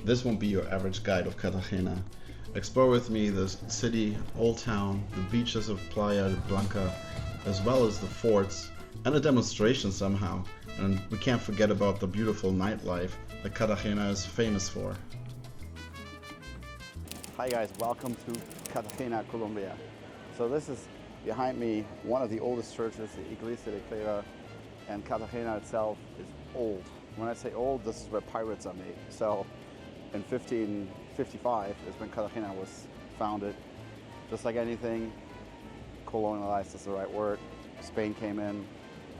This won't be your average guide of Cartagena. Explore with me the city, old town, the beaches of Playa Blanca, as well as the forts, and a demonstration somehow. And we can't forget about the beautiful nightlife that Cartagena is famous for. Hi guys, welcome to Cartagena, Colombia. So this is behind me one of the oldest churches, the Iglesias de Claver, and Cartagena itself is old. When I say old, this is where pirates are made. So in 1555 is when Cartagena was founded. Just like anything, colonialized is the right word. Spain came in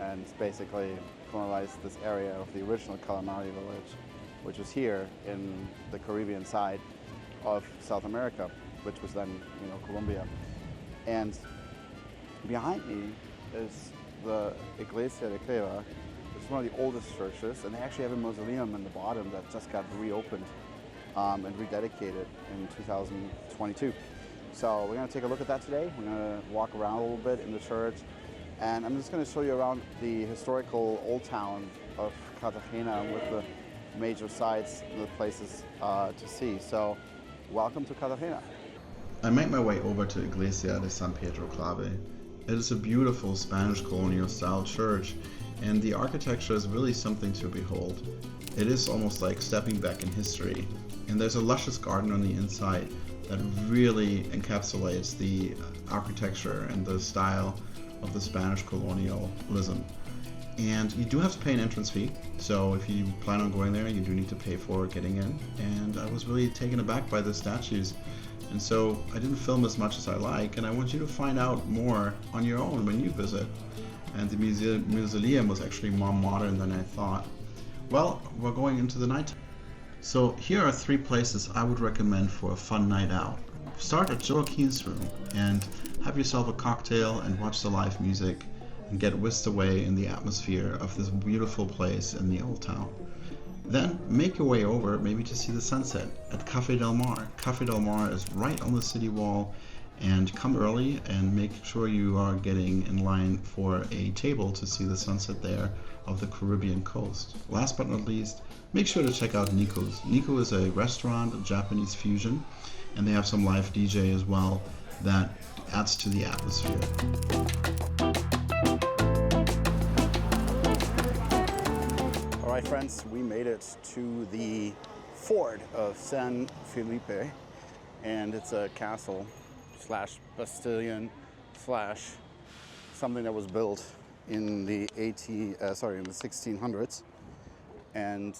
and basically colonized this area of the original Calamari village, which was here in the Caribbean side of South America, which was then, Colombia. And behind me is the Iglesia de Claver. It's one of the oldest churches, and they actually have a mausoleum in the bottom that just got reopened and rededicated in 2022. So we're going to take a look at that today. We're going to walk around a little bit in the church, and I'm just going to show you around the historical old town of Cartagena with the major sites, the places to see. So welcome to Cartagena. I make my way over to Iglesia de San Pedro Clave. It is a beautiful Spanish colonial style church, and the architecture is really something to behold. It is almost like stepping back in history, and there's a luscious garden on the inside that really encapsulates the architecture and the style of the Spanish colonialism. And you do have to pay an entrance fee, so if you plan on going there, you do need to pay for getting in. And I was really taken aback by the statues, and so I didn't film as much as I like, and I want you to find out more on your own when you visit. And the mausoleum was actually more modern than I thought. Well, we're going into the night. So here are 3 places I would recommend for a fun night out. Start at Joaquin's room and have yourself a cocktail and watch the live music and get whisked away in the atmosphere of this beautiful place in the old town. Then make your way over, maybe to see the sunset at Café del Mar. Café del Mar is right on the city wall, and come early and make sure you are getting in line for a table to see the sunset there of the Caribbean coast. Last but not least, make sure to check out Nico's. Nico is a restaurant, a Japanese fusion, and they have some live DJ as well that adds to the atmosphere. All right, friends, we made it to the fort of San Felipe, and it's a castle slash bastion slash something that was built in the 1600s, and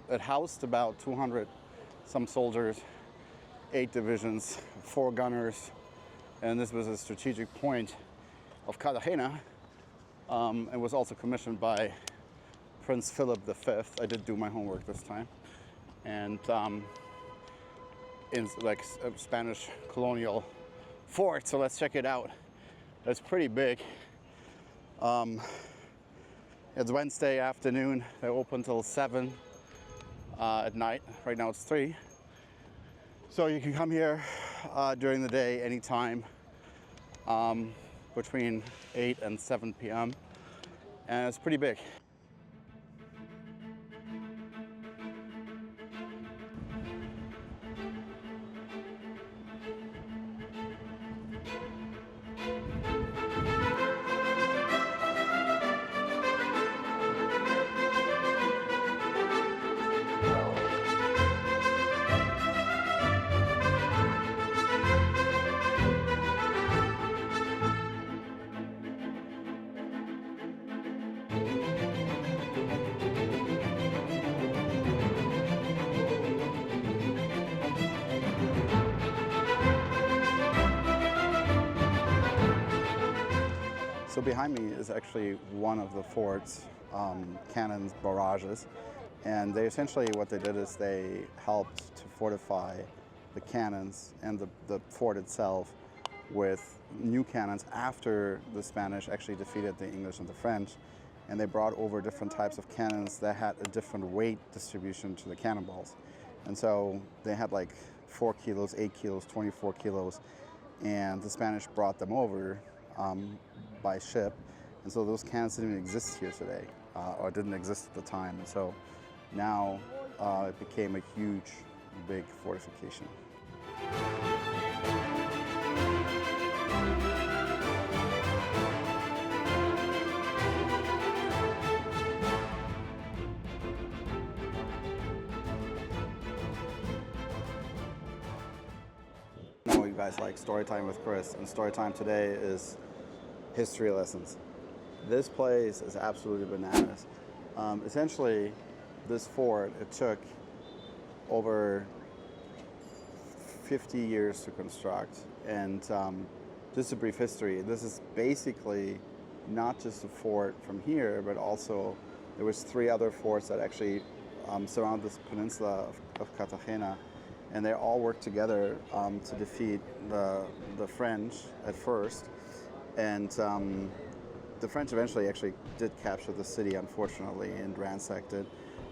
it housed about 200 some soldiers, 8 divisions, 4 gunners, and this was a strategic point of Cartagena. It was also commissioned by Prince Felip V. I did do my homework this time, and in like a Spanish colonial fort. So let's check it out. It's pretty big. It's Wednesday afternoon. They open till 7 at night. Right now it's 3. So you can come here during the day anytime between 8 and 7 p.m. and it's pretty big. So behind me is actually one of the fort's cannons, Barajas, and they essentially, what they did is they helped to fortify the cannons and the fort itself with new cannons after the Spanish actually defeated the English and the French, and they brought over different types of cannons that had a different weight distribution to the cannonballs. And so they had like 4 kilos, 8 kilos, 24 kilos, and the Spanish brought them over by ship, and so those cannons didn't even exist here today, or didn't exist at the time. And so now it became a huge big fortification. I know you guys like story time with Chris, and story time today is history lessons. This place is absolutely bananas. Essentially, this fort, it took over 50 years to construct. And just a brief history, this is basically not just a fort from here, but also there was 3 other forts that actually surround this peninsula of Cartagena. And they all worked together to defeat the French at first. And the French eventually actually did capture the city, unfortunately, and ransacked it.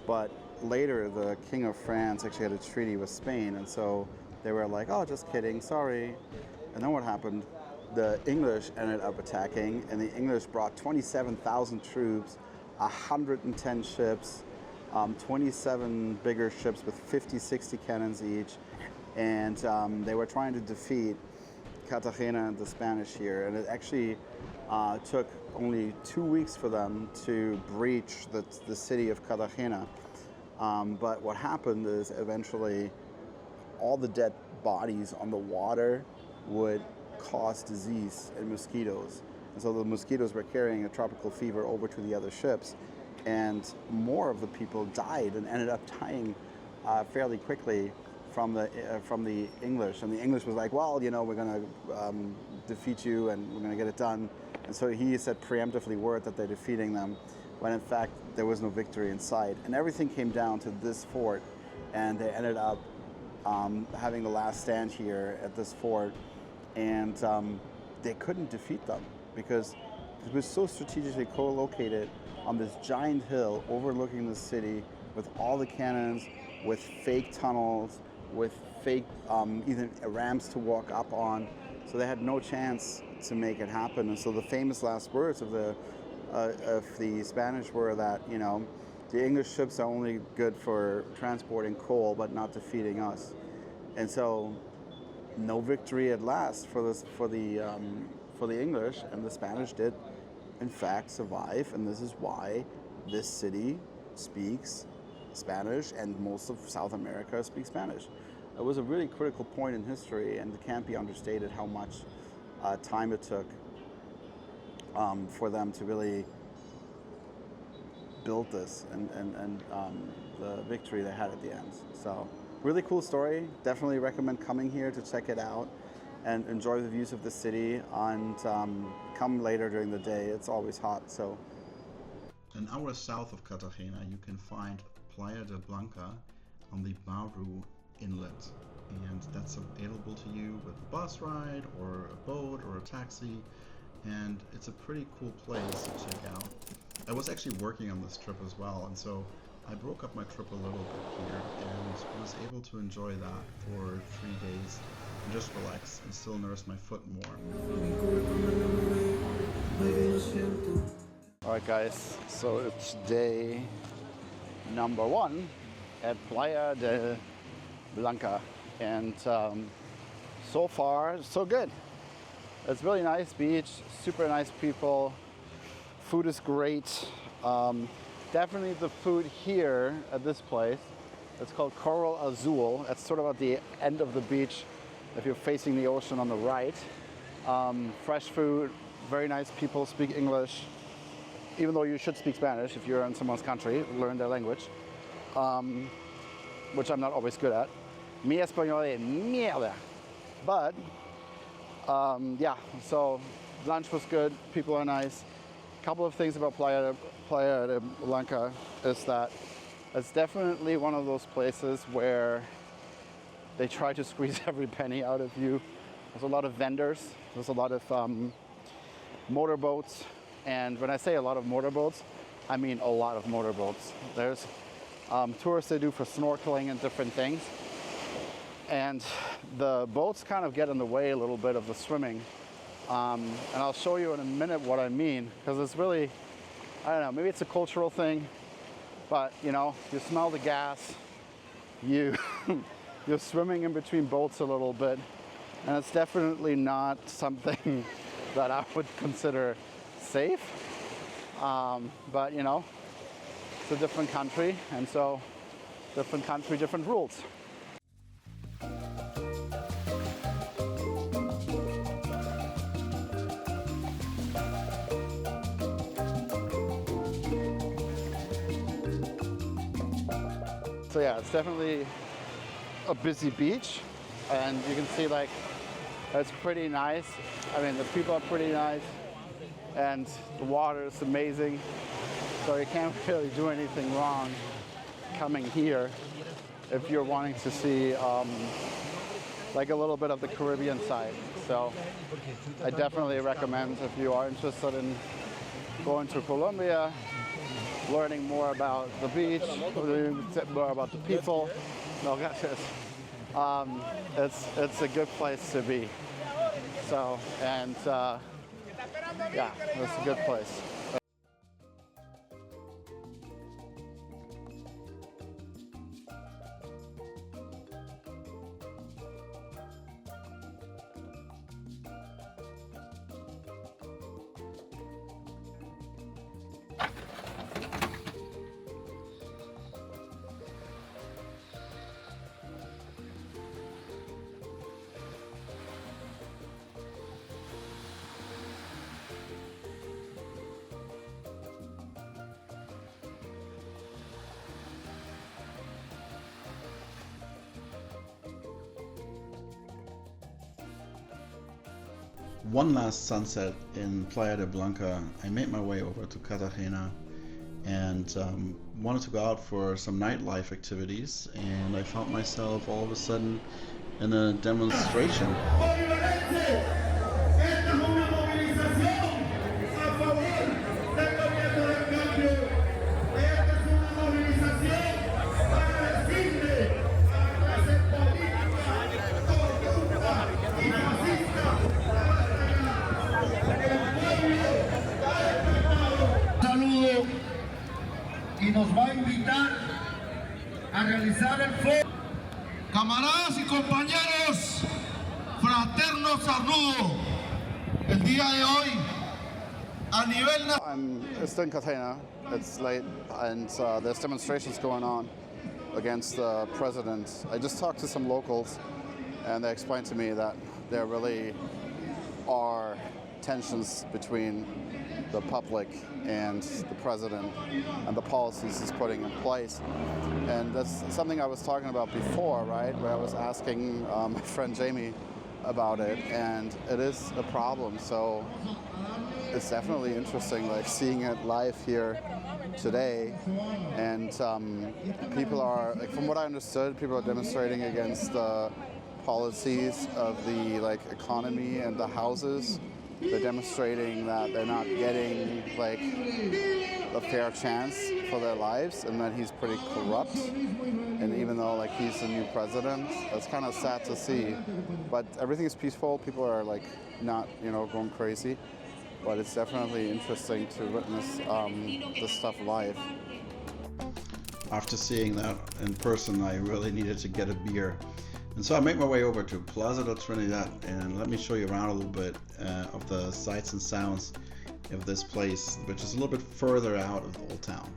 But later, the King of France actually had a treaty with Spain, and so they were like, oh, just kidding, sorry. And then what happened? The English ended up attacking, and the English brought 27,000 troops, 110 ships, 27 bigger ships with 50, 60 cannons each, and they were trying to defeat Cartagena and the Spanish here, and it actually took only 2 weeks for them to breach the city of Cartagena. But what happened is eventually all the dead bodies on the water would cause disease and mosquitoes. And so the mosquitoes were carrying a tropical fever over to the other ships, and more of the people died and ended up dying fairly quickly from the English. And the English was like, well, you know, we're going to defeat you and we're going to get it done. And so he said preemptively word that they're defeating them, when in fact there was no victory in sight. And everything came down to this fort, and they ended up having the last stand here at this fort, and they couldn't defeat them because it was so strategically co-located on this giant hill overlooking the city with all the cannons, with fake tunnels, with fake even ramps to walk up on. So they had no chance to make it happen. And so the famous last words of the Spanish were that, you know, the English ships are only good for transporting coal, but not defeating us. And so, no victory at last for the English, and the Spanish did, in fact, survive. And this is why this city speaks Spanish, and most of South America speaks Spanish. It was a really critical point in history, and it can't be understated how much time it took for them to really build this, and the victory they had at the end. So really cool story. Definitely recommend coming here to check it out and enjoy the views of the city, and come later during the day. It's always hot. So an hour south of Cartagena, you can find Playa Blanca on the Baru Inlet, and that's available to you with a bus ride or a boat or a taxi, and it's a pretty cool place to check out. I was actually working on this trip as well, and so I broke up my trip a little bit here and was able to enjoy that for 3 days and just relax and still nurse my foot more. Alright guys, so it's day number 1 at Playa de Blanca, and so far so good. It's really nice beach, super nice people, food is great. Definitely the food here at this place, it's called Coral Azul. It's sort of at the end of the beach if you're facing the ocean on the right. Fresh food, very nice people, speak English, even though you should speak Spanish if you're in someone's country, learn their language, which I'm not always good at. Mi español es mierda. But yeah, so lunch was good, people are nice. A couple of things about Playa de Blanca is that it's definitely one of those places where they try to squeeze every penny out of you. There's a lot of vendors, there's a lot of motorboats, and when I say a lot of motorboats, I mean a lot of motorboats. There's tours they do for snorkeling and different things, and the boats kind of get in the way a little bit of the swimming. And I'll show you in a minute what I mean, because it's really, I don't know, maybe it's a cultural thing, but you know, you smell the gas, you you're swimming in between boats a little bit, and it's definitely not something that I would consider safe. But you know, it's a different country, and so different country, different rules. So yeah, it's definitely a busy beach, and you can see like it's pretty nice. I mean, the people are pretty nice, and the water is amazing. So you can't really do anything wrong coming here if you're wanting to see like a little bit of the Caribbean side. So I definitely recommend, if you are interested in going to Colombia, learning more about the beach, learning more about the people. No, it's a good place to be. So, and yeah, it's a good place. One last sunset in Playa Blanca, I made my way over to Cartagena and wanted to go out for some nightlife activities, and I found myself all of a sudden in a demonstration. Y nos va a invitar a realizar el foro. Camaradas y compañeros, fraternos saludos. El día de hoy, a nivel nacional. I'm still in Cartagena. It's late, and there's demonstrations going on against the president. I just talked to some locals, and they explained to me that there really are tensions between the public and the president and the policies he's putting in place. And that's something I was talking about before, right? Where I was asking my friend Jamie about it, and it is a problem. So it's definitely interesting, like seeing it live here today. And people are, like, from what I understood, people are demonstrating against the policies of the economy and the houses. They're demonstrating that they're not getting like a fair chance for their lives, and that he's pretty corrupt. And even though like he's the new president, it's kind of sad to see. But everything is peaceful. People are like not, going crazy. But it's definitely interesting to witness this stuff live. After seeing that in person, I really needed to get a beer. And so I made my way over to Plaza de Trinidad, and let me show you around a little bit of the sights and sounds of this place, which is a little bit further out of the old town.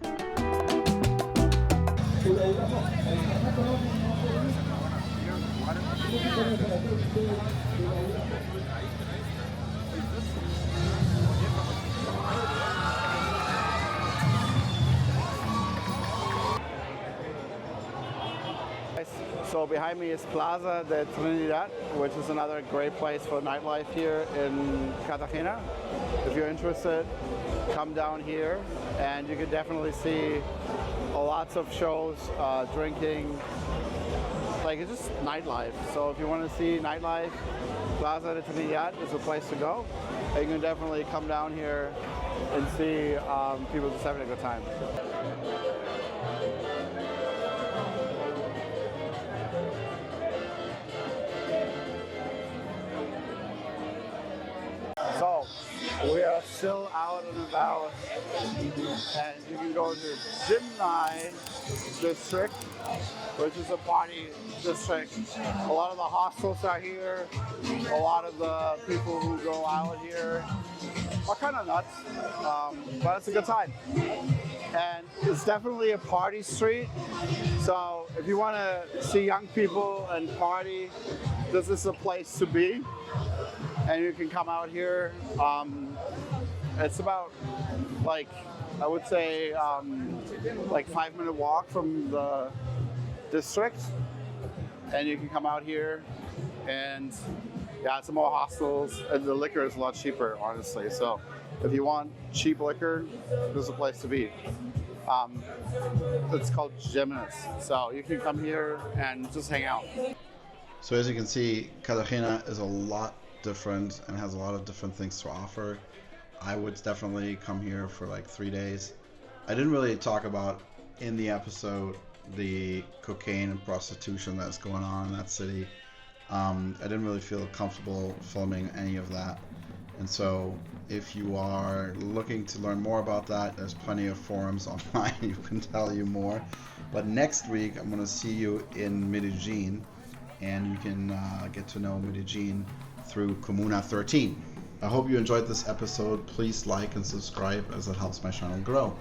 So behind me is Plaza de Trinidad, which is another great place for nightlife here in Cartagena. If you're interested, come down here, and you can definitely see lots of shows, drinking, like it's just nightlife. So if you want to see nightlife, Plaza de Trinidad is the place to go. And you can definitely come down here and see people just having a good time. So we are still out and about, and you can go to Getsemani district, which is a party district. A lot of the hostels are here. A lot of the people who go out here are kind of nuts, but it's a good time. And it's definitely a party street. So if you want to see young people and party, this is a place to be. And you can come out here. It's about, like, I would say, like 5-minute walk from the district. And you can come out here, and yeah, it's more hostels, and the liquor is a lot cheaper, honestly. So if you want cheap liquor, this is a place to be. It's called Getsemani. So you can come here and just hang out. So as you can see, Cartagena is a lot different and has a lot of different things to offer. I would definitely come here for like 3 days. I didn't really talk about in the episode the cocaine and prostitution that's going on in that city. I didn't really feel comfortable filming any of that. And so if you are looking to learn more about that, there's plenty of forums online who can tell you more. But next week I'm going to see you in Medellin, and you can get to know Medellin through Comuna 13. I hope you enjoyed this episode. Please like and subscribe, as it helps my channel grow.